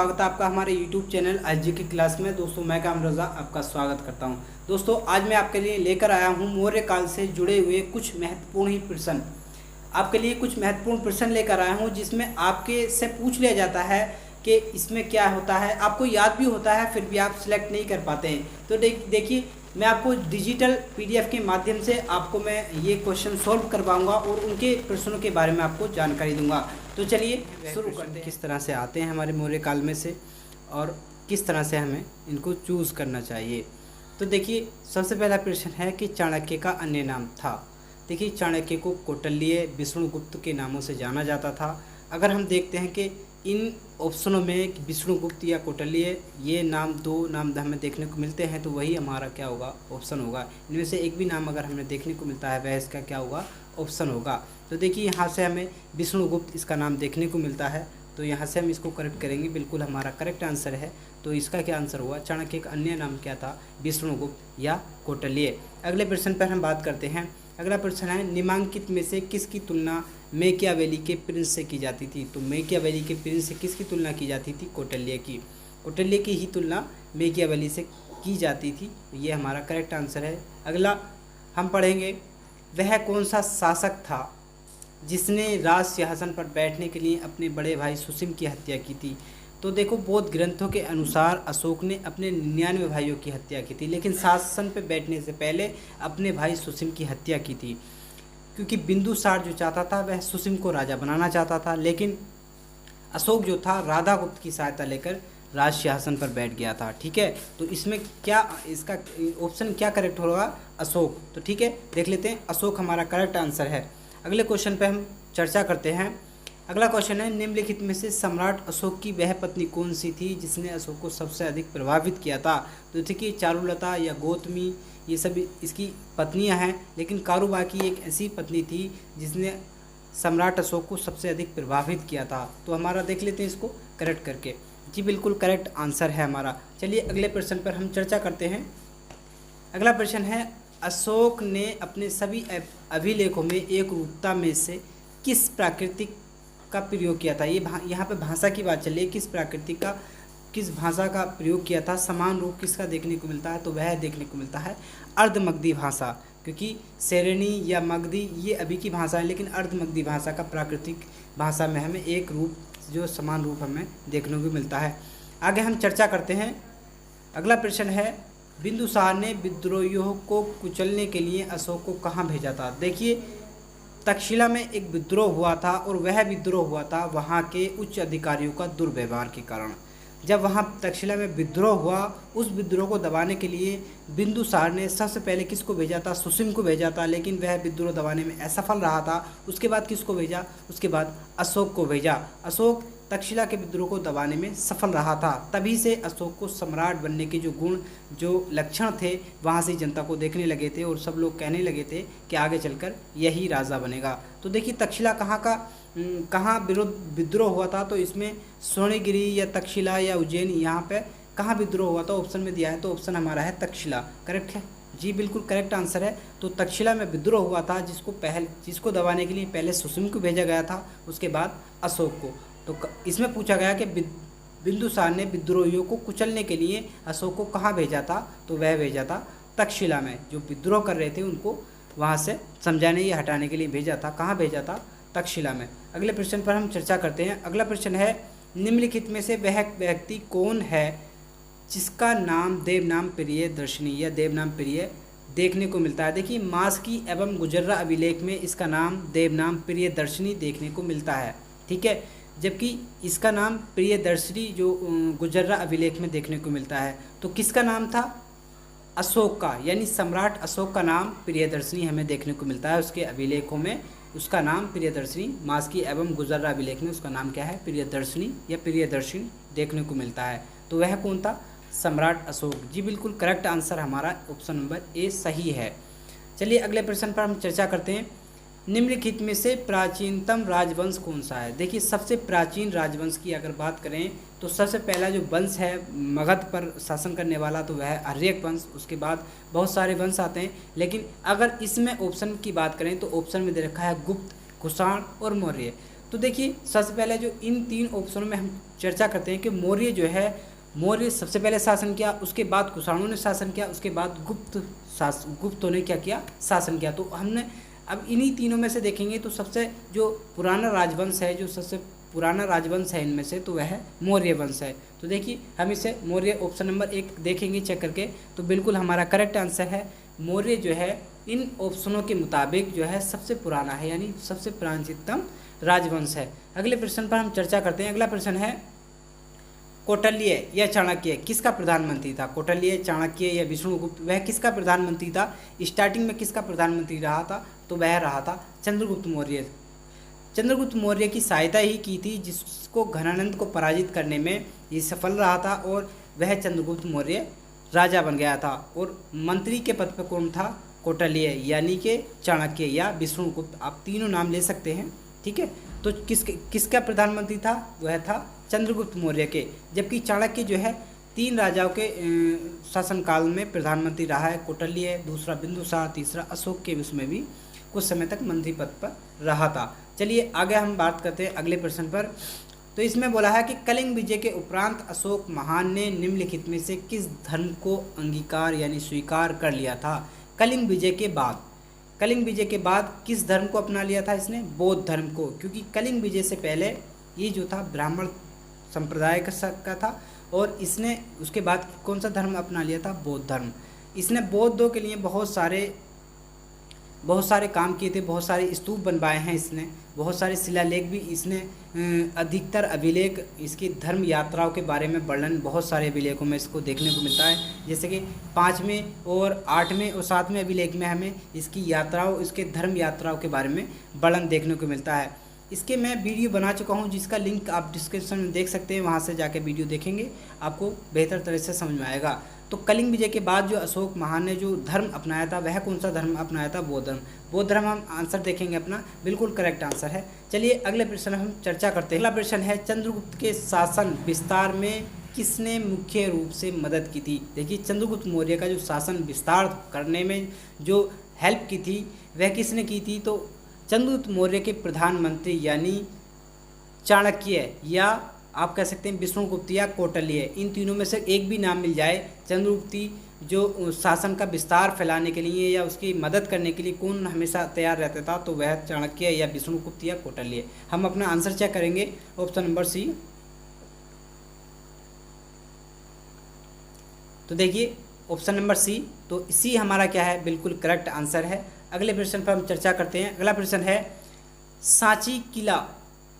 स्वागत है आपका हमारे YouTube चैनल आज की क्लास में। दोस्तों मैं काम रज़ा आपका स्वागत करता हूं। दोस्तों आज मैं आपके लिए लेकर आया हूं मौर्य काल से जुड़े हुए कुछ महत्वपूर्ण ही प्रश्न। आपके लिए कुछ महत्वपूर्ण प्रश्न लेकर आया हूं जिसमें आपके से पूछ लिया जाता है कि इसमें क्या होता है। आपको याद भी होता है फिर भी आप सिलेक्ट नहीं कर पाते हैं। तो देखिए मैं आपको डिजिटल PDF के माध्यम से आपको मैं ये क्वेश्चन सॉल्व करवाऊंगा और उनके प्रश्नों के बारे में आपको जानकारी दूंगा। तो चलिए शुरू करते हैं। किस तरह से आते हैं हमारे मौर्य काल में से और किस तरह से हमें इनको चूज़ करना चाहिए। तो देखिए सबसे पहला प्रश्न है कि चाणक्य का अन्य नाम था। देखिए चाणक्य को कौटिल्य, विष्णुगुप्त के नामों से जाना जाता था। अगर हम देखते हैं कि इन ऑप्शनों में विष्णुगुप्त या कौटिल्य ये नाम दो नाम हमें देखने को मिलते हैं तो वही हमारा क्या होगा, ऑप्शन होगा। इनमें से एक भी नाम अगर हमें देखने को मिलता है वह इसका क्या होगा, ऑप्शन होगा। तो देखिए यहाँ से हमें विष्णुगुप्त इसका नाम देखने को मिलता है तो यहाँ से हम इसको करेक्ट करेंगे, बिल्कुल हमारा करेक्ट आंसर है। तो इसका क्या आंसर हुआ, चाणक्य का अन्य नाम क्या था, विष्णुगुप्त या कौटिल्य। अगले प्रश्न पर हम बात करते हैं। अगला प्रश्न है निम्नलिखित में से किसकी तुलना मैकियावेली के प्रिंस से की जाती थी। तो मैकियावेली के प्रिंस से किसकी तुलना की जाती थी, कौटिल्य की। कौटिल्य की ही तुलना मैकियावेली से की जाती थी, ये हमारा करेक्ट आंसर है। अगला हम पढ़ेंगे वह कौन सा शासक था जिसने राज सिंहासन पर बैठने के लिए अपने बड़े भाई सुसीम की हत्या की थी। तो देखो बौद्ध ग्रंथों के अनुसार अशोक ने अपने 99 भाइयों की हत्या की थी, लेकिन शासन पर बैठने से पहले अपने भाई सुसीम की हत्या की थी, क्योंकि बिंदुसार जो चाहता था वह सुसीम को राजा बनाना चाहता था, लेकिन अशोक जो था राधागुप्त की सहायता लेकर राज सिंहासन पर बैठ गया था। ठीक है, तो इसमें क्या इसका ऑप्शन क्या करेक्ट होगा, अशोक। तो ठीक है देख लेते हैं, अशोक हमारा करेक्ट आंसर है। अगले क्वेश्चन पे हम चर्चा करते हैं। अगला क्वेश्चन है निम्नलिखित में से सम्राट अशोक की वह पत्नी कौन सी थी जिसने अशोक को सबसे अधिक प्रभावित किया था। तो देखिए चारुलता या गौतमी ये सभी इसकी पत्नियां हैं, लेकिन कारुबाकी एक ऐसी पत्नी थी जिसने सम्राट अशोक को सबसे अधिक प्रभावित किया था। तो हमारा देख लेते हैं इसको करेक्ट करके। जी बिल्कुल करेक्ट आंसर है हमारा। चलिए अगले प्रश्न पर हम चर्चा करते हैं। अगला प्रश्न है अशोक ने अपने सभी अभिलेखों में एक रूपता में से किस प्राकृतिक का प्रयोग किया था। ये यहाँ पे भाषा की बात चल रही है, किस भाषा का प्रयोग किया था। समान रूप किसका देखने को मिलता है, तो वह देखने को मिलता है अर्धमगधी भाषा, क्योंकि सेरेनी या मगधी ये अभी की भाषा है, लेकिन अर्धमगधी भाषा का प्राकृतिक भाषा में हमें एक रूप जो समान रूप हमें देखने को मिलता है। आगे हम चर्चा करते हैं। अगला प्रश्न है बिंदुसार ने विद्रोहियों को कुचलने के लिए अशोक को कहाँ भेजा था। देखिए तक्षशिला में एक विद्रोह हुआ था और वह विद्रोह हुआ था वहाँ के उच्च अधिकारियों का दुर्व्यवहार के कारण। जब वहाँ तक्षशिला में विद्रोह हुआ, उस विद्रोह को दबाने के लिए बिंदुसार ने सबसे पहले किसको भेजा था, सुसीम को भेजा था, लेकिन वह विद्रोह दबाने में असफल रहा था। उसके बाद किसको भेजा, उसके बाद अशोक को भेजा। अशोक तक्षशिला के विद्रोह को दबाने में सफल रहा था, तभी से अशोक को सम्राट बनने के जो गुण जो लक्षण थे वहाँ से जनता को देखने लगे थे और सब लोग कहने लगे थे कि आगे चलकर यही राजा बनेगा। तो देखिए तक्षशिला कहाँ विद्रोह हुआ था, तो इसमें स्वर्णगिरी या तक्षशिला या उज्जैन, यहाँ पे कहाँ विद्रोह हुआ था ऑप्शन में दिया है, तो ऑप्शन हमारा है तक्षशिला। करेक्ट है जी, बिल्कुल करेक्ट आंसर है। तो तक्षशिला में विद्रोह हुआ था जिसको दबाने के लिए पहले सुसीम को भेजा गया था, उसके बाद अशोक को। तो इसमें पूछा गया कि बिंदुसार ने विद्रोहियों को कुचलने के लिए अशोक को कहाँ भेजा था, तो वह भेजा था तक्षशिला में। जो विद्रोह कर रहे थे उनको वहाँ से समझाने या हटाने के लिए भेजा था। कहाँ भेजा था, तक्षशिला में। अगले प्रश्न पर हम चर्चा करते हैं। अगला प्रश्न है निम्नलिखित में से वह व्यक्ति कौन है जिसका नाम देवनाम प्रियदर्शिनी या देवनाम प्रिय देखने को मिलता है। देखिए मास्की एवं गुजर्रा अभिलेख में इसका नाम देवनाम प्रियदर्शिनी देखने को मिलता है। ठीक है, जबकि इसका नाम प्रियदर्शिनी जो गुजर्रा अभिलेख में देखने को मिलता है। तो किसका नाम था, अशोक का, यानी सम्राट अशोक का नाम प्रियदर्शिनी हमें देखने को मिलता है। उसके अभिलेखों में उसका नाम प्रियदर्शिनी, मास्की एवं गुजर्रा अभिलेख में उसका नाम क्या है, प्रियदर्शिनी या प्रियदर्शिनी देखने को मिलता है। तो वह कौन था, सम्राट अशोक। जी बिल्कुल करेक्ट आंसर हमारा ऑप्शन नंबर ए सही है। चलिए अगले प्रश्न पर हम चर्चा करते हैं। निम्नलिखित में से प्राचीनतम राजवंश कौन सा है। देखिए सबसे प्राचीन राजवंश की अगर बात करें तो सबसे पहला जो वंश है मगध पर शासन करने वाला तो वह है आर्यक वंश। उसके बाद बहुत सारे वंश आते हैं, लेकिन अगर इसमें ऑप्शन की बात करें तो ऑप्शन में दे रखा है गुप्त, कुषाण और मौर्य। तो देखिए सबसे पहले जो इन 3 ऑप्शनों में हम चर्चा करते हैं कि मौर्य जो है, मौर्य सबसे पहले शासन किया, उसके बाद कुषाणों ने शासन किया, उसके बाद गुप्तों ने क्या किया, शासन किया। तो हमने अब इन्हीं तीनों में से देखेंगे तो सबसे जो पुराना राजवंश है, जो सबसे पुराना राजवंश है इनमें से, तो वह मौर्य वंश है। तो देखिए हम इसे मौर्य ऑप्शन नंबर 1 देखेंगे चेक करके, तो बिल्कुल हमारा करेक्ट आंसर है मौर्य जो है इन ऑप्शनों के मुताबिक जो है सबसे पुराना है, यानी सबसे प्राचीनतम राजवंश है। अगले प्रश्न पर हम चर्चा करते हैं। अगला प्रश्न है कौटिल्य या चाणक्य किसका प्रधानमंत्री था? कौटिल्य, चाणक्य या विष्णुगुप्त, वह किसका प्रधानमंत्री था? स्टार्टिंग में किसका प्रधानमंत्री रहा था? तो वह रहा था चंद्रगुप्त मौर्य। चंद्रगुप्त मौर्य की सहायता ही की थी, जिसको घनानंद को पराजित करने में ये सफल रहा था, और वह चंद्रगुप्त मौर्य राजा बन गया था। और मंत्री के पद पर कौन था? कौटिल्य, यानी कि चाणक्य या विष्णुगुप्त, आप तीनों नाम ले सकते हैं, ठीक है। तो किसका प्रधानमंत्री था? वह था चंद्रगुप्त मौर्य के। जबकि चाणक्य जो है 3 राजाओं के शासनकाल में प्रधानमंत्री रहा है। कौटिल्य, दूसरा बिंदुसार, तीसरा अशोक के उसमें भी कुछ समय तक मंत्री पद पर रहा था। चलिए आगे हम बात करते हैं अगले प्रश्न पर। तो इसमें बोला है कि कलिंग विजय के उपरांत अशोक महान ने निम्नलिखित में से किस धर्म को अंगीकार यानी स्वीकार कर लिया था? कलिंग विजय के बाद, कलिंग विजय के बाद किस धर्म को अपना लिया था इसने? बौद्ध धर्म को। क्योंकि कलिंग विजय से पहले ये जो था ब्राह्मण संप्रदाय का था, और इसने उसके बाद कौन सा धर्म अपना लिया था? बौद्ध धर्म। इसने बौद्धों के लिए बहुत सारे काम किए थे, बहुत सारे स्तूप बनवाए हैं इसने, बहुत सारे शिलालेख भी इसने, अधिकतर अभिलेख इसकी धर्म यात्राओं के बारे में वर्णन बहुत सारे अभिलेखों में इसको देखने को मिलता है। जैसे कि 5वें और 8वें और 7वें अभिलेख में हमें इसकी यात्राओं, इसके धर्म यात्राओं के बारे में वर्णन देखने को मिलता है। इसके मैं वीडियो बना चुका हूं, जिसका लिंक आप डिस्क्रिप्शन में देख सकते हैं, वहां से जाके वीडियो देखेंगे, आपको बेहतर तरह से समझ में आएगा। तो कलिंग विजय के बाद जो अशोक महान ने जो धर्म अपनाया था, वह कौन सा धर्म अपनाया था? बौद्ध धर्म। बौद्ध धर्म हम आंसर देखेंगे अपना, बिल्कुल करेक्ट आंसर है। चलिए अगले प्रश्न हम चर्चा करते हैं। अगला प्रश्न है चंद्रगुप्त के शासन विस्तार में किसने मुख्य रूप से मदद की थी? देखिए चंद्रगुप्त मौर्य का जो शासन विस्तार करने में जो हेल्प की थी, वह किसने की थी? तो चंद्रगुप्त मौर्य के प्रधानमंत्री यानी चाणक्य, या आप कह सकते हैं विष्णुगुप्त या कौटिल्य, इन तीनों में से एक भी नाम मिल जाए। चंद्रगुप्ती जो शासन का विस्तार फैलाने के लिए या उसकी मदद करने के लिए कौन हमेशा तैयार रहता था? तो वह चाणक्य या विष्णुगुप्त या कौटिल्य। हम अपना आंसर चेक करेंगे, ऑप्शन नंबर सी। तो देखिए ऑप्शन नंबर सी, तो सी हमारा क्या है? बिल्कुल करेक्ट आंसर है। अगले प्रश्न पर हम चर्चा करते हैं। अगला प्रश्न है सांची किला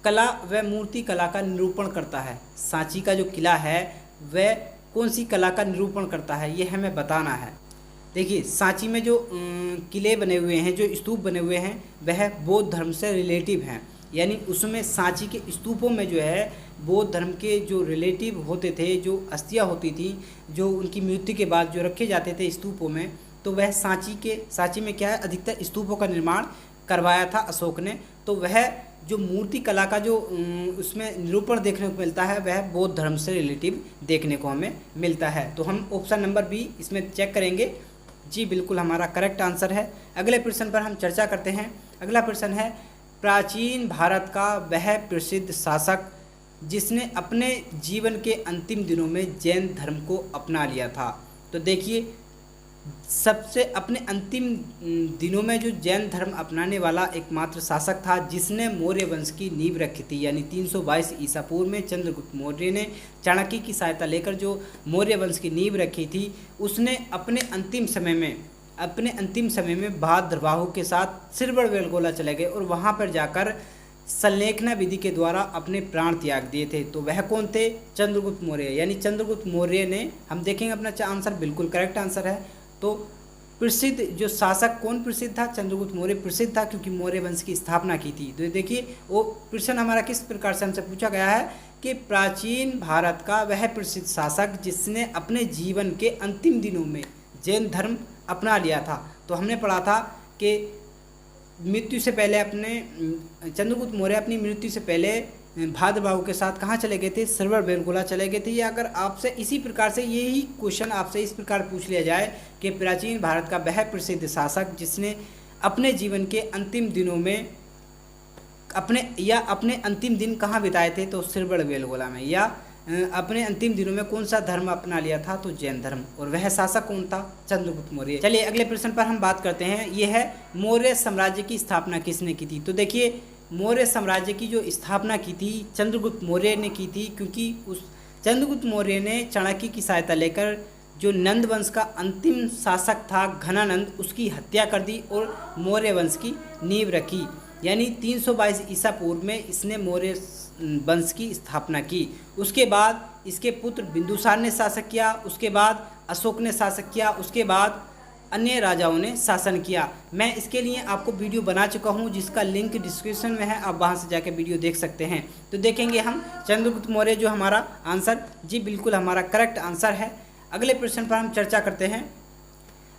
कला व मूर्ति कला का निरूपण करता है। सांची का जो किला है वह कौन सी कला का निरूपण करता है, ये हमें बताना है। देखिए सांची में जो किले बने हुए हैं, जो स्तूप बने हुए हैं, वह बौद्ध धर्म से रिलेटिव हैं। यानी उसमें सांची के स्तूपों में जो है बौद्ध धर्म के जो रिलेटिव होते थे, जो अस्थियाँ होती थी, जो उनकी मृत्यु के बाद जो रखे जाते थे स्तूपों में, तो वह सांची में क्या है, अधिकतर स्तूपों का निर्माण करवाया था अशोक ने। तो वह जो मूर्ति कला का जो उसमें निरूपण देखने को मिलता है, वह बौद्ध धर्म से रिलेटिव देखने को हमें मिलता है। तो हम ऑप्शन नंबर बी इसमें चेक करेंगे। जी बिल्कुल हमारा करेक्ट आंसर है। अगले प्रश्न पर हम चर्चा करते हैं। अगला प्रश्न है प्राचीन भारत का वह प्रसिद्ध शासक जिसने अपने जीवन के अंतिम दिनों में जैन धर्म को अपना लिया था। तो देखिए सबसे अपने अंतिम दिनों में जो जैन धर्म अपनाने वाला एकमात्र शासक था जिसने मौर्य वंश की नींव रखी थी, यानी 322 ईसा पूर्व में चंद्रगुप्त मौर्य ने चाणक्य की सहायता लेकर जो मौर्य वंश की नींव रखी थी, उसने अपने अंतिम समय में भाद्रवाहु के साथ सिरवड़ वेलगोला चले गए और वहाँ पर जाकर संलेखना विधि के द्वारा अपने प्राण त्याग दिए थे। तो वह कौन थे? चंद्रगुप्त मौर्य। यानी चंद्रगुप्त मौर्य ने, हम देखेंगे अपना आंसर बिल्कुल करेक्ट आंसर है। तो प्रसिद्ध जो शासक कौन प्रसिद्ध था? चंद्रगुप्त मौर्य प्रसिद्ध था क्योंकि मौर्य वंश की स्थापना की थी। तो देखिए वो प्रश्न हमारा किस प्रकार से हमसे पूछा गया है कि प्राचीन भारत का वह प्रसिद्ध शासक जिसने अपने जीवन के अंतिम दिनों में जैन धर्म अपना लिया था। तो हमने पढ़ा था कि मृत्यु से पहले चंद्रगुप्त मौर्य अपनी मृत्यु से पहले भाद्रवाहु के साथ कहाँ चले गए थे? सिरवड़ वेलगोला चले गए थे। या अगर आपसे इसी प्रकार से यही क्वेश्चन आपसे इस प्रकार पूछ लिया जाए कि प्राचीन भारत का वह प्रसिद्ध शासक जिसने अपने जीवन के अंतिम दिनों में अपने अंतिम दिन कहाँ बिताए थे, तो सिरबड़ बेलगोला में। या अपने अंतिम दिनों में कौन सा धर्म अपना लिया था, तो जैन धर्म। और वह शासक कौन था, चंद्रगुप्त मौर्य। चलिए अगले प्रश्न पर हम बात करते हैं। ये है मौर्य साम्राज्य की स्थापना किसने की थी। तो देखिए मौर्य साम्राज्य की जो स्थापना की थी चंद्रगुप्त मौर्य ने की थी, क्योंकि उस चंद्रगुप्त मौर्य ने चाणक्य की सहायता लेकर जो नंद वंश का अंतिम शासक था घनानंद, उसकी हत्या कर दी और मौर्य वंश की नींव रखी। यानी 322 ईसा पूर्व में इसने मौर्य वंश की स्थापना की। उसके बाद इसके पुत्र बिंदुसार ने शासक किया, उसके बाद अशोक ने शासक किया, उसके बाद अन्य राजाओं ने शासन किया। मैं इसके लिए आपको वीडियो बना चुका हूं, जिसका लिंक डिस्क्रिप्शन में है, आप वहां से जाकर वीडियो देख सकते हैं। तो देखेंगे हम चंद्रगुप्त मौर्य जो हमारा आंसर, जी बिल्कुल हमारा करेक्ट आंसर है। अगले प्रश्न पर हम चर्चा करते हैं।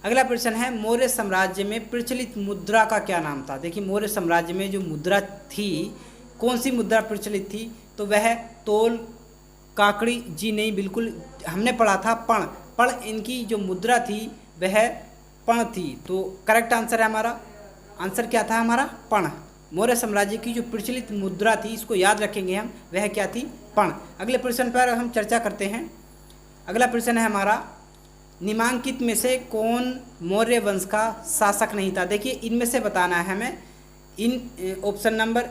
अगला प्रश्न है मौर्य साम्राज्य में प्रचलित मुद्रा का क्या नाम था। देखिए मौर्य साम्राज्य में जो मुद्रा थी, कौन सी मुद्रा प्रचलित थी, तो वह तोल, काकड़ी, जी नहीं, बिल्कुल हमने पढ़ा था पण इनकी जो मुद्रा थी वह पण थी। तो करेक्ट आंसर है हमारा, आंसर क्या था हमारा, पण। मौर्य साम्राज्य की जो प्रचलित मुद्रा थी, इसको याद रखेंगे हम, वह क्या थी, पण। अगले प्रश्न पर हम चर्चा करते हैं। अगला प्रश्न है हमारा निम्नलिखित में से कौन मौर्य वंश का शासक नहीं था। देखिए इनमें से बताना है हमें, इन option number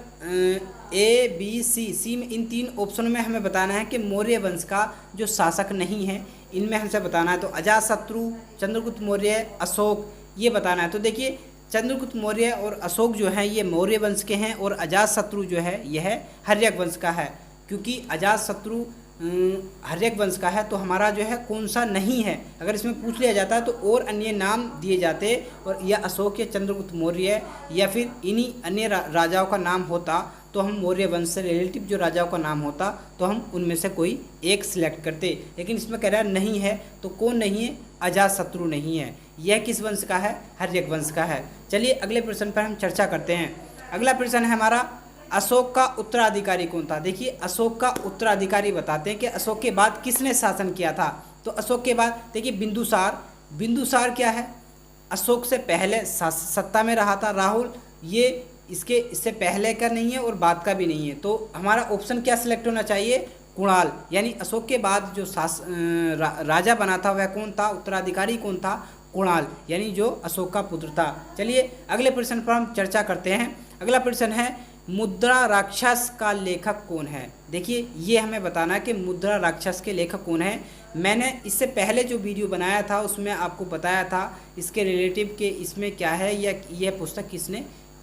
A B C में, इन 3 ऑप्शनों में हमें बताना है कि मौर्य वंश का जो शासक नहीं है, इनमें हमसे बताना है। तो अजातशत्रु, चंद्रगुप्त मौर्य, अशोक, ये बताना है। तो देखिए चंद्रगुप्त मौर्य और अशोक जो हैं ये मौर्य वंश के हैं, और अजातशत्रु जो है यह हर्यक वंश का है। क्योंकि अजातशत्रु हर्यक वंश का है, तो हमारा जो है कौन सा नहीं है, अगर इसमें पूछ लिया जाता तो और अन्य नाम दिए जाते, और या अशोक या चंद्रगुप्त मौर्य या फिर इन्हीं अन्य राजाओं का नाम होता, तो हम मौर्य वंश से रिलेटिव जो राजाओं का नाम होता तो हम उनमें से कोई एक सिलेक्ट करते। लेकिन इसमें कह रहा है नहीं है, तो कौन नहीं है, अजातशत्रु नहीं है। यह किस वंश का है, हर्यक वंश का है। चलिए अगले प्रश्न पर हम चर्चा करते हैं। अगला प्रश्न है हमारा अशोक का उत्तराधिकारी कौन था। देखिए अशोक का उत्तराधिकारी बताते हैं कि अशोक के बाद किसने शासन किया था। तो अशोक के बाद देखिए बिंदुसार क्या है, अशोक से पहले सत्ता में रहा था। राहुल ये इससे पहले का नहीं है और बाद का भी नहीं है। तो हमारा ऑप्शन क्या सिलेक्ट होना चाहिए, कुणाल। यानी अशोक के बाद जो राजा बना था वह कौन था, उत्तराधिकारी कौन था, कुणाल, यानी जो अशोक का पुत्र था। चलिए अगले प्रश्न पर हम चर्चा करते हैं। अगला प्रश्न है मुद्रा राक्षस का लेखक कौन है। देखिए ये हमें बताना है कि मुद्रा राक्षस के लेखक कौन है। मैंने इससे पहले जो वीडियो बनाया था उसमें आपको बताया था इसके रिलेटिव के इसमें क्या है, या यह पुस्तक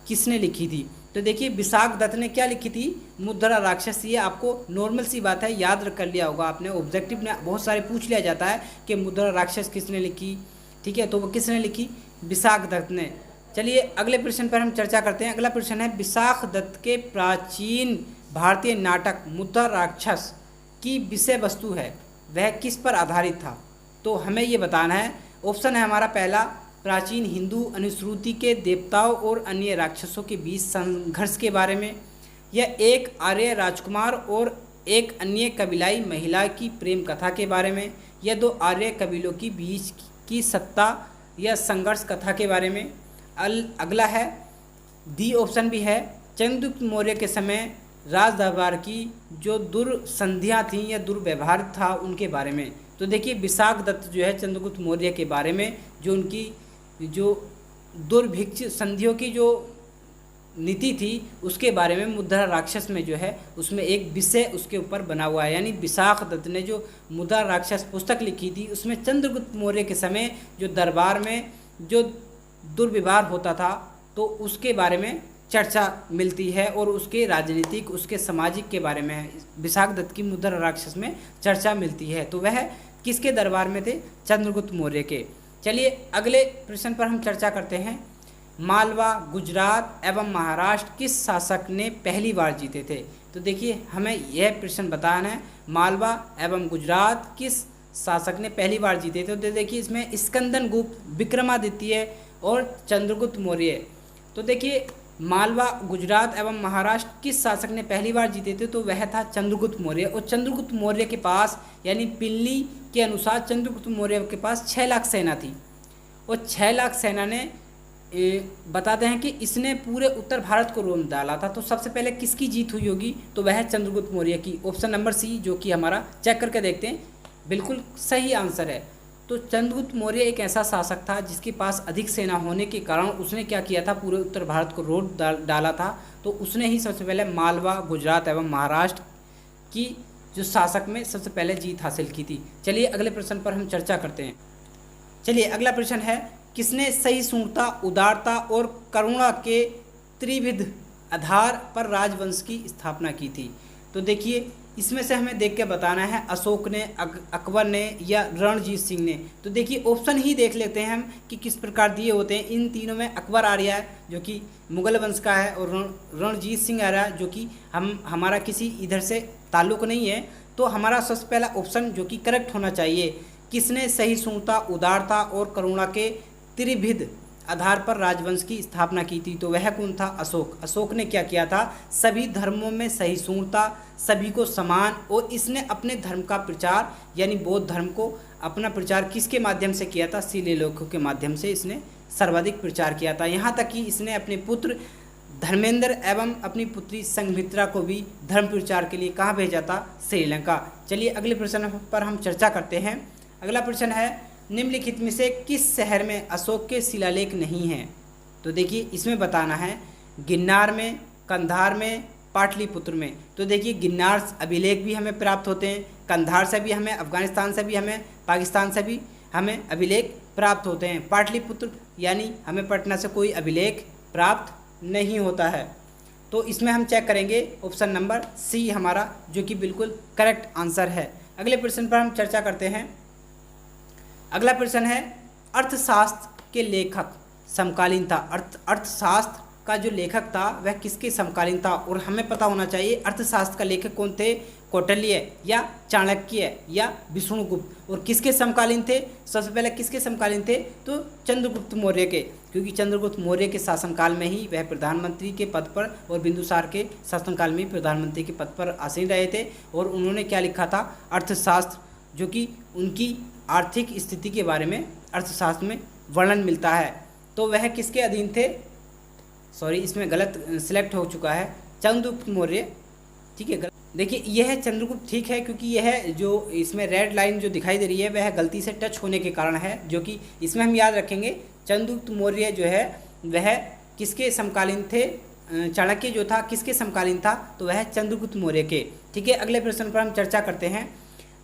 किसने लिखी थी। तो देखिए विशाख दत्त ने क्या लिखी थी, मुद्रा राक्षस। ये आपको नॉर्मल सी बात है, याद कर लिया होगा आपने। ऑब्जेक्टिव में बहुत सारे पूछ लिया जाता है कि मुद्रा राक्षस किसने लिखी, ठीक है, तो वो किसने लिखी, विशाख दत्त ने। चलिए अगले प्रश्न पर हम चर्चा करते हैं। अगला प्रश्न है विशाख दत्त के प्राचीन भारतीय नाटक मुद्रा राक्षस की विषय वस्तु है वह किस पर आधारित था। तो हमें ये बताना है। ऑप्शन है हमारा पहला, प्राचीन हिंदू अनुश्रुति के देवताओं और अन्य राक्षसों के बीच संघर्ष के बारे में, या एक आर्य राजकुमार और एक अन्य कबीलाई महिला की प्रेम कथा के बारे में, या 2 आर्य कबीलों के बीच की सत्ता या संघर्ष कथा के बारे में। अगला है डी ऑप्शन भी है, चंद्रगुप्त मौर्य के समय राज दरबार की जो दुर्संधियाँ थीं या दुर्व्यवहार था उनके बारे में। तो देखिए विशाख दत्त जो है चंद्रगुप्त मौर्य के बारे में जो उनकी जो दुर्भिक्ष संधियों की जो नीति थी उसके बारे में मुद्रा राक्षस में जो है उसमें एक विषय उसके ऊपर बना हुआ है। यानी विशाख दत्त ने जो मुद्रा राक्षस पुस्तक लिखी थी उसमें चंद्रगुप्त मौर्य के समय जो दरबार में जो दुर्व्यवहार होता था तो उसके बारे में चर्चा मिलती है, और उसके राजनीतिक उसके सामाजिक के बारे में विशाख दत्त की मुद्रा राक्षस में चर्चा मिलती है। तो वह किसके दरबार में थे, चंद्रगुप्त मौर्य के। चलिए अगले प्रश्न पर हम चर्चा करते हैं। मालवा, गुजरात एवं महाराष्ट्र किस शासक ने पहली बार जीते थे। तो देखिए हमें यह प्रश्न बताना है, मालवा एवं गुजरात किस शासक ने पहली बार जीते थे। तो देखिए इसमें स्कंदन गुप्त, विक्रमादित्य और चंद्रगुप्त मौर्य। तो देखिए मालवा, गुजरात एवं महाराष्ट्र किस शासक ने पहली बार जीते थे, तो वह था चंद्रगुप्त मौर्य। और चंद्रगुप्त मौर्य के पास यानी पिल्ली के अनुसार चंद्रगुप्त मौर्य के पास 6 लाख सेना थी, और 6 लाख सेना ने बताते हैं कि इसने पूरे उत्तर भारत को रोन डाला था। तो सबसे पहले किसकी जीत हुई होगी, तो वह चंद्रगुप्त मौर्य की। ऑप्शन नंबर सी जो कि हमारा चेक करके देखते हैं, बिल्कुल सही आंसर है। तो चंद्रगुप्त मौर्य एक ऐसा शासक था जिसके पास अधिक सेना होने के कारण उसने क्या किया था, पूरे उत्तर भारत को रोन डाला था। तो उसने ही सबसे पहले मालवा, गुजरात एवं महाराष्ट्र की जो शासक में सबसे पहले जीत हासिल की थी। चलिए अगले प्रश्न पर हम चर्चा करते हैं। चलिए अगला प्रश्न है, किसने सहिष्णुता, उदारता और करुणा के त्रिविध आधार पर राजवंश की स्थापना की थी। तो देखिए इसमें से हमें देख के बताना है, अशोक ने, अकबर ने या रणजीत सिंह ने। तो देखिए ऑप्शन ही देख लेते हैं हम कि किस प्रकार दिए होते हैं। इन तीनों में अकबर आ रहा है जो कि मुगल वंश का है, और रणजीत सिंह आ रहा है जो कि हमारा किसी इधर से ताल्लुक़ नहीं है। तो हमारा सबसे पहला ऑप्शन जो कि करेक्ट होना चाहिए, किसने सहिष्णुता, उदारता और करुणा के त्रिविध आधार पर राजवंश की स्थापना की थी, तो वह कौन था, अशोक। अशोक ने क्या किया था, सभी धर्मों में सहिष्णुता, सभी को समान, और इसने अपने धर्म का प्रचार यानी बौद्ध धर्म को अपना प्रचार किसके माध्यम से किया था, शिलालेखों के माध्यम से इसने सर्वाधिक प्रचार किया था। यहाँ तक कि इसने अपने पुत्र धर्मेंद्र एवं अपनी पुत्री संघमित्रा को भी धर्म प्रचार के लिए कहाँ भेजा था, श्रीलंका। चलिए अगले प्रश्न पर हम चर्चा करते हैं। अगला प्रश्न है, निम्नलिखित में से किस शहर में अशोक के शिलालेख नहीं हैं। तो देखिए इसमें बताना है, गिरनार में, कंधार में, पाटलिपुत्र में। तो देखिए गिरनार अभिलेख भी हमें प्राप्त होते हैं, कंधार से भी हमें, अफगानिस्तान से भी हमें, पाकिस्तान से भी हमें अभिलेख प्राप्त होते हैं। पाटलिपुत्र यानी हमें पटना से कोई अभिलेख प्राप्त नहीं होता है। तो इसमें हम चेक करेंगे ऑप्शन नंबर सी हमारा जो कि बिल्कुल करेक्ट आंसर है। अगले प्रश्न पर हम चर्चा करते हैं। अगला प्रश्न है, अर्थशास्त्र के लेखक समकालीन था। अर्थशास्त्र का जो लेखक था वह किसके समकालीन था, और हमें पता होना चाहिए अर्थशास्त्र का लेखक कौन थे, कौटिल्य या चाणक्य या विष्णुगुप्त। और किसके समकालीन थे, सबसे पहले किसके समकालीन थे, तो चंद्रगुप्त मौर्य के, क्योंकि चंद्रगुप्त मौर्य के शासनकाल में ही वह प्रधानमंत्री के पद पर और बिंदुसार के शासनकाल में ही प्रधानमंत्री के पद पर आसीन रहे थे। और उन्होंने क्या लिखा था, अर्थशास्त्र, जो कि उनकी आर्थिक स्थिति के बारे में अर्थशास्त्र में वर्णन मिलता है। तो वह किसके अधीन थे, सॉरी इसमें गलत सिलेक्ट हो चुका है, चंद्रगुप्त मौर्य, ठीक है। देखिए यह है चंद्रगुप्त, ठीक है, क्योंकि यह जो इसमें रेड लाइन जो दिखाई दे रही है वह गलती से टच होने के कारण है, जो कि इसमें हम याद रखेंगे। चंद्रगुप्त मौर्य जो है वह किसके समकालीन थे, चाणक्य जो था किसके समकालीन था, तो वह चंद्रगुप्त मौर्य के, ठीक है। अगले प्रश्न पर हम चर्चा करते हैं।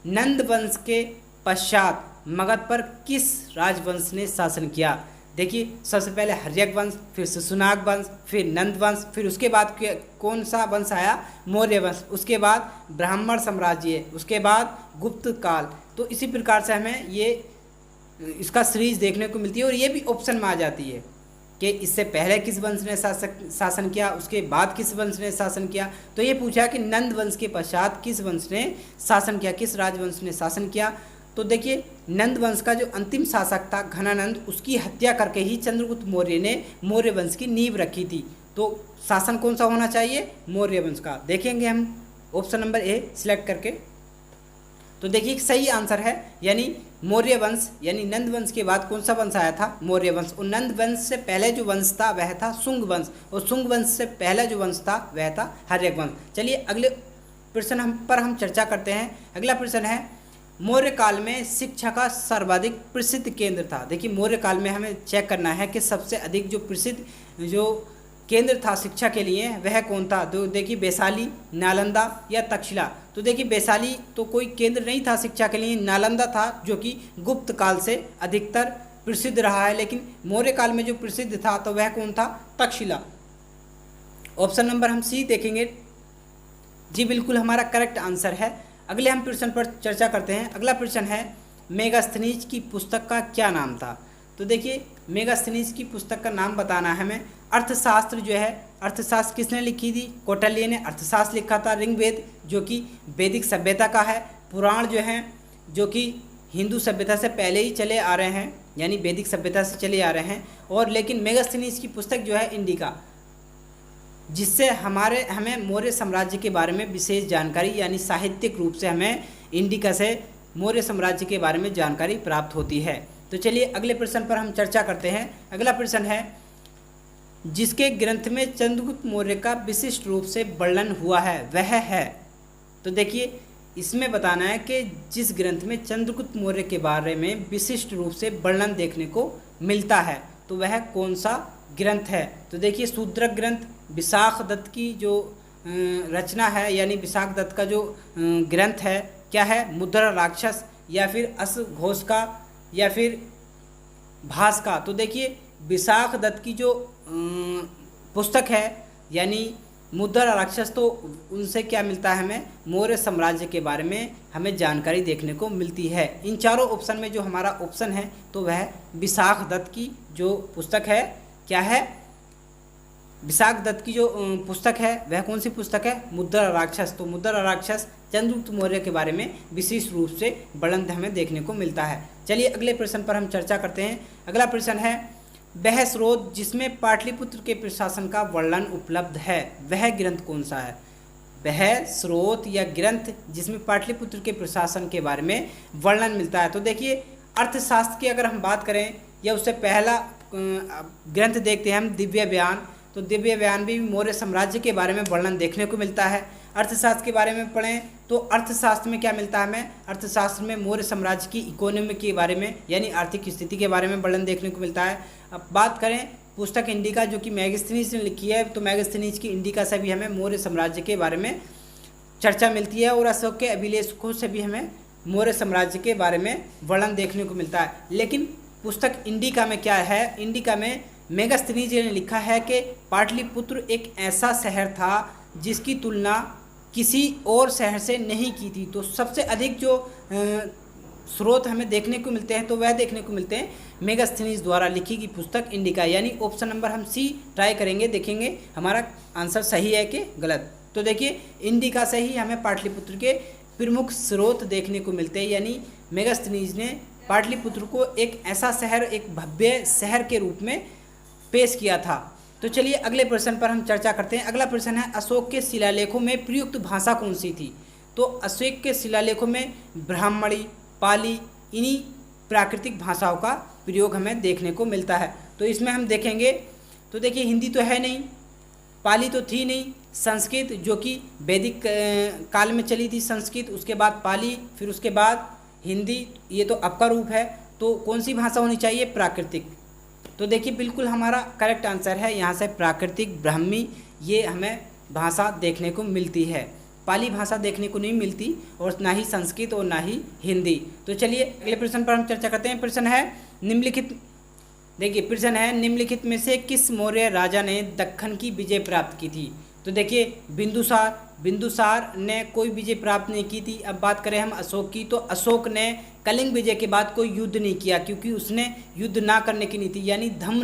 नंद वंश के पश्चात मगध पर किस राजवंश ने शासन किया। देखिए सबसे पहले हर्यक वंश, फिर शिशुनाग वंश, फिर नंद वंश, फिर उसके बाद कौन सा वंश आया, मौर्य वंश, उसके बाद ब्राह्मण साम्राज्य, उसके बाद गुप्त काल। तो इसी प्रकार से हमें ये इसका सीरीज देखने को मिलती है, और ये भी ऑप्शन में आ जाती है कि इससे पहले किस वंश ने शासन किया, उसके बाद किस वंश ने शासन किया। तो ये पूछा कि नंद वंश के पश्चात किस वंश ने शासन किया, किस राजवंश ने शासन किया। तो देखिए नंद वंश का जो अंतिम शासक था घनानंद, उसकी हत्या करके ही चंद्रगुप्त मौर्य ने मौर्य वंश की नींव रखी थी। तो शासन कौन सा होना चाहिए, मौर्य वंश का। देखेंगे हम ऑप्शन नंबर ए सिलेक्ट करके। तो देखिए सही आंसर है, यानी मौर्य वंश, यानी नंद वंश के बाद कौन सा वंश आया था, मौर्य वंश। और नंद वंश से पहले जो वंश था वह था शुंग वंश, और शुंग वंश से पहला जो वंश था वह था हर्यक वंश। चलिए अगले प्रश्न पर हम चर्चा करते हैं। अगला प्रश्न है, मौर्य काल में शिक्षा का सर्वाधिक प्रसिद्ध केंद्र था। देखिए मौर्य काल में हमें चेक करना है कि सबसे अधिक जो प्रसिद्ध जो केंद्र था शिक्षा के लिए वह कौन था। तो देखिए वैशाली, नालंदा या तक्षशिला। तो देखिए वैशाली तो कोई केंद्र नहीं था शिक्षा के लिए, नालंदा था जो कि गुप्त काल से अधिकतर प्रसिद्ध रहा है, लेकिन मौर्य काल में जो प्रसिद्ध था तो वह कौन था, तक्षशिला। ऑप्शन नंबर हम सी देखेंगे, जी बिल्कुल हमारा करेक्ट आंसर है। अगले हम प्रश्न पर चर्चा करते हैं। अगला प्रश्न है, मेगास्थनीज की पुस्तक का क्या नाम था। तो देखिए मेगास्थनीज की पुस्तक का नाम बताना है हमें। अर्थशास्त्र जो है, अर्थशास्त्र किसने लिखी थी, कौटिल्य ने अर्थशास्त्र लिखा था। ऋग्वेद जो कि वैदिक सभ्यता का है। पुराण जो हैं जो कि हिंदू सभ्यता से पहले ही चले आ रहे हैं, यानी वैदिक सभ्यता से चले आ रहे हैं। और लेकिन मेगास्थनीज की पुस्तक जो है इंडिका, जिससे हमें मौर्य साम्राज्य के बारे में विशेष जानकारी, यानी साहित्यिक रूप से हमें इंडिका से मौर्य साम्राज्य के बारे में जानकारी प्राप्त होती है। तो चलिए अगले प्रश्न पर हम चर्चा करते हैं। अगला प्रश्न है, जिसके ग्रंथ में चंद्रगुप्त मौर्य का विशिष्ट रूप से वर्णन हुआ है वह है। तो देखिए इसमें बताना है कि जिस ग्रंथ में चंद्रगुप्त मौर्य के बारे में विशिष्ट रूप से वर्णन देखने को मिलता है तो वह कौन सा ग्रंथ है। तो देखिए शूद्रक ग्रंथ, विशाख दत्त की जो रचना है यानी विशाख दत्त का जो ग्रंथ है क्या है, मुद्रा राक्षस, या फिर अश्वघोष का, या फिर भास का। तो देखिए विशाख दत्त की जो पुस्तक है यानी मुद्रा राक्षस, तो उनसे क्या मिलता है, हमें मौर्य साम्राज्य के बारे में हमें जानकारी देखने को मिलती है। इन चारों ऑप्शन में जो हमारा ऑप्शन है तो वह विशाख दत्त की जो पुस्तक है क्या है, विशाख दत्त की जो पुस्तक है वह कौन सी पुस्तक है, मुद्रा राक्षस। तो मुद्रा राक्षस चंद्रगुप्त मौर्य के बारे में विशेष रूप से वर्णन हमें देखने को मिलता है। चलिए अगले प्रश्न पर हम चर्चा करते हैं। अगला प्रश्न है, वह स्रोत जिसमें पाटलिपुत्र के प्रशासन का वर्णन उपलब्ध है वह ग्रंथ कौन सा है। वह स्रोत या ग्रंथ जिसमें पाटलिपुत्र के प्रशासन के बारे में वर्णन मिलता है। तो देखिए अर्थशास्त्र की अगर हम बात करें या उससे पहला ग्रंथ देखते हैं हम दिव्य बयान। तो दिव्य बयान भी मौर्य साम्राज्य के बारे में वर्णन देखने को मिलता है। अर्थशास्त्र के बारे में पढ़ें तो अर्थशास्त्र में क्या मिलता है हमें, अर्थशास्त्र में मौर्य साम्राज्य की इकोनॉमी के बारे में यानी आर्थिक स्थिति के बारे में वर्णन देखने को मिलता है। अब बात करें पुस्तक इंडिका जो कि मैगस्थनीज ने लिखी है, तो मैगस्थनीज की इंडिका से भी हमें मौर्य साम्राज्य के बारे में चर्चा मिलती है और अशोक के अभिलेखों से भी हमें मौर्य साम्राज्य के बारे में वर्णन देखने को मिलता है। लेकिन पुस्तक इंडिका में क्या है, इंडिका में मैगस्थनीज ने लिखा है कि पाटलिपुत्र एक ऐसा शहर था जिसकी तुलना किसी और शहर से नहीं की थी। तो सबसे अधिक जो स्रोत हमें देखने को मिलते हैं तो वह देखने को मिलते हैं मैगस्थनीज द्वारा लिखी गई पुस्तक इंडिका, यानी ऑप्शन नंबर हम सी ट्राई करेंगे, देखेंगे हमारा आंसर सही है कि गलत। तो देखिए इंडिका से ही हमें पाटलिपुत्र के प्रमुख स्रोत देखने को मिलते हैं, यानी मैगस्थनीज ने पाटलिपुत्र को एक ऐसा शहर, एक भव्य शहर के रूप में पेश किया था। तो चलिए अगले प्रश्न पर हम चर्चा करते हैं। अगला प्रश्न है, अशोक के शिलालेखों में प्रयुक्त भाषा कौन सी थी। तो अशोक के शिलालेखों में ब्राह्मणी, पाली, इन्हीं प्राकृतिक भाषाओं का प्रयोग हमें देखने को मिलता है। तो इसमें हम देखेंगे तो देखिए हिंदी तो है नहीं, पाली तो थी नहीं, संस्कृत जो कि वैदिक काल में चली थी संस्कृत, उसके बाद पाली, फिर उसके बाद हिंदी, ये तो अब का रूप है। तो कौन सी भाषा होनी चाहिए, प्राकृतिक। तो देखिए बिल्कुल हमारा करेक्ट आंसर है यहाँ से प्राकृतिक ब्राह्मी, ये हमें भाषा देखने को मिलती है। पाली भाषा देखने को नहीं मिलती और ना ही संस्कृत और ना ही हिंदी। तो चलिए अगले प्रश्न पर हम चर्चा करते हैं। प्रश्न है निम्नलिखित, देखिए प्रश्न है निम्नलिखित में से किस मौर्य राजा ने दक्कन की विजय प्राप्त की थी। तो देखिए बिंदुसार ने कोई विजय प्राप्त नहीं की थी। अब बात करें हम अशोक की, तो अशोक ने कलिंग विजय के बाद कोई युद्ध नहीं किया क्योंकि उसने युद्ध ना करने की नीति यानी धम्म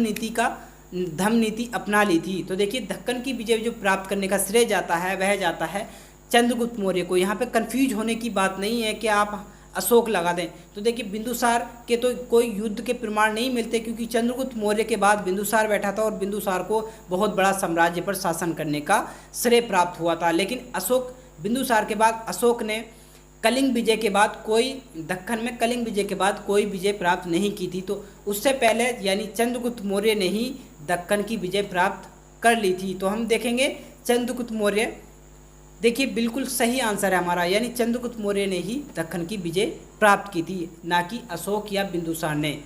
नीति अपना ली थी। तो देखिए दक्कन की विजय जो प्राप्त करने का श्रेय जाता है वह जाता है चंद्रगुप्त मौर्य को। यहाँ पे कंफ्यूज होने की बात नहीं है कि आप अशोक लगा दें। तो देखिए बिंदुसार के तो कोई युद्ध के प्रमाण नहीं मिलते क्योंकि चंद्रगुप्त मौर्य के बाद बिंदुसार बैठा था और बिंदुसार को बहुत बड़ा साम्राज्य पर शासन करने का श्रेय प्राप्त हुआ था। लेकिन बिंदुसार के बाद अशोक ने कलिंग विजय के बाद दक्कन में कलिंग विजय के बाद कोई विजय प्राप्त नहीं की थी। तो उससे पहले यानी चंद्रगुप्त मौर्य ने ही दक्कन की विजय प्राप्त कर ली थी। तो हम देखेंगे चंद्रगुप्त मौर्य, देखिए बिल्कुल सही आंसर है हमारा, यानी चंद्रगुप्त मौर्य ने ही दक्कन की विजय प्राप्त की थी, ना कि अशोक या बिंदुसार ने।